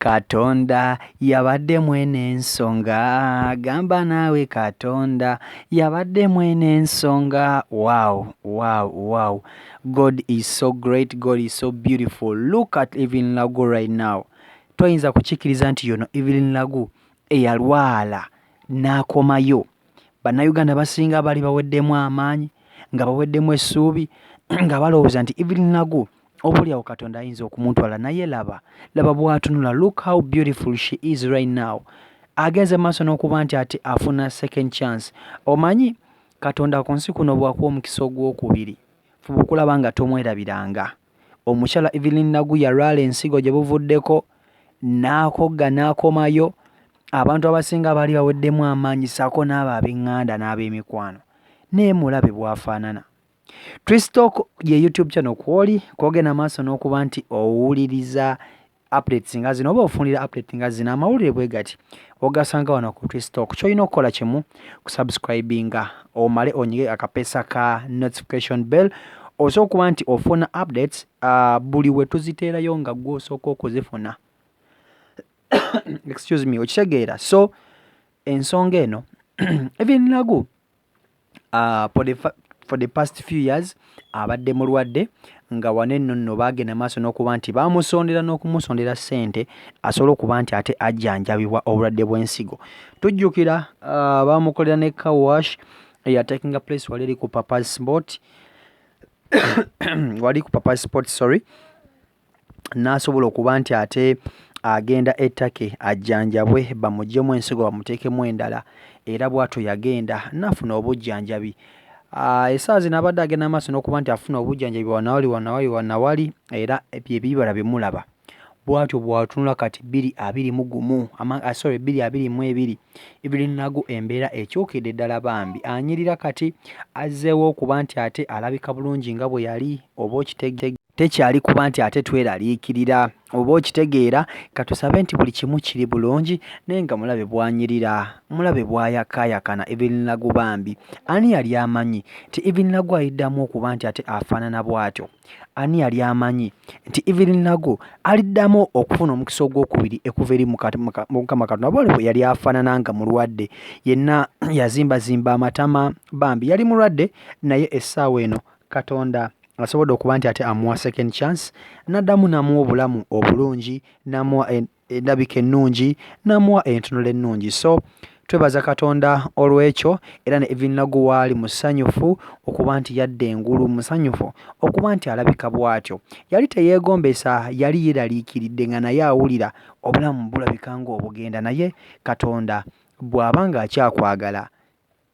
Katonda yabadde mwene ensonga, gamba naawe Katonda yabadde mwene ensonga. Wow. God is so great, God is so beautiful. Look at Evelyn Lagu right now. Toyinza kukikkiriza nti yono Evelyn Lagu eyalwala n'akomayo. Bannayuganda basinga bali baweddemu amaanyi, nga baweddemu essuubi, nga balowooza nti Evelyn Lagu obulyawo Katonda ayinza okumuntwala, naye laba bw'atunula. Look how beautiful she is right now. Agenze maaso n'okuba nti ate afuna second chance. Omanyi Katonda ku nsi kuno bw'akuwa omukisa ogwokubiri, fuba okulaba nga tomwerabiranga. Omukyala Evelyn Lagu yalwala ensigo gye buvuddeko, n'akogga n'akomayo. Abantu abasinga baali baweddemu amaanyi, ssaako n'abo ab'eŋŋanda n'ab'emikwano. Naye mulabe bw'afaanana. Twistalk ye YouTube channel kwoli kwogenda maaso n'okuba nti owuliriza updates nga zino oba ofunira update nga zino, amawulire bwe gati ogasanga wano ku Twistalk. Ky'olina okukola kimu kusubscribinga omale onyige akapeesa ka notification bell, osobola okuba nti ofuna updates buli we tuziteerayo nga gwe osooka okuzifuna. Excuse me, okitegeera. So ensonga eno Evelyn Lagu for the past few years abadde mulwadde, nga wane nno baagenda maaso n'okuba nti baamusondera n'okumusondera ssente asobole okuba nti ate ajjanjabibwa obulwadde bw'ensigo. Tujjukira baamukolera ne car wash eyatekinga place wali eri ku Papa's Sport n'asobola okuba nti ate agenda ettake ajjanjabwe, bamuggyemu ensigo bamuteekemu endala, era bw'atyo yagenda n'afuna obujjanjabi. Essaawa zino abadde agenda maaso n'okuba nti afuna obujjanjabi wanawali, era ebibala bimulaba. Bw'atyo bw'atunula kati 2022 Evelyn Lagu embeera ekyukidde ddala bambi. Anyirira kati azzeewo okuba nti ate alabika bulungi nga bwe yali, oba tekyali kuba nti ate tweraliikirira, oba okitegeera. Katusabe nti buli kimu kiri bulungi, naye nga mulabe bw'anyirira, mulabe bw'ayakaayakana Evelyn Lagu bambi. Ani yali amanyi nti Evelyn Lagu aliddamu okuba nti ate afaanana bw'atyo? Ani yali amanyi nti Evelyn Lagu aliddamu okufuna omukisa ogwokubiri okuva eri Mukama Katonda? Bwe yali afaanana nga mulwadde, yenna yazimbazimba amatama bambi, yali mulwadde, naye essaawa eno Katonda asobodde okuba nti ate amuwa second chance, n'addamu n'amuwa obulamu obulungi, n'amuwa endabika ennungi, n'amuwa entunula ennungi. So twebaza Katonda olw'ekyo, era ne Evelyn Lagu waali musanyufu okuba nti yadda engulu, musanyufu okuba nti alabika bw'atyo. Yali teyeegombesa, yali yeeraliikiridde, nga naye awulira obulamu bulabika ng'obugenda, naye Katonda bw'aba ng'akyakwagala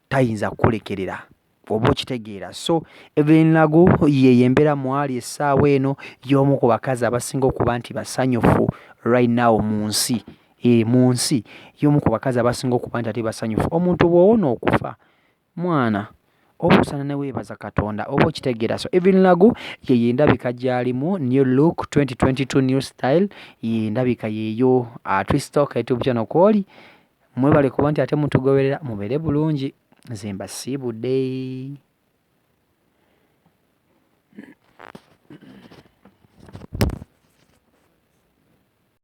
tayinza kukulekerera, oba okitegeera. So Evelyn Lagu ye mbeera mwali essaawa eno y'omu ku bakazi abasinga okuba nti basanyufu right now mu nsi. Mu nsi y'omu ku bakazi abasinga okuba nti ate basanyufu. Omuntu bw'owona okufa mwana oba osana ne weebaza Katonda, oba okitegeera. So Evelyn Lagu ye ndabika gy'alimu, new look 2022 new style, ye ndabika yeeyo. Twistalk YouTube channel kwoli mwebale kuba nti ate mutugoberera, mubeere bulungi. Nze mbasiibudde.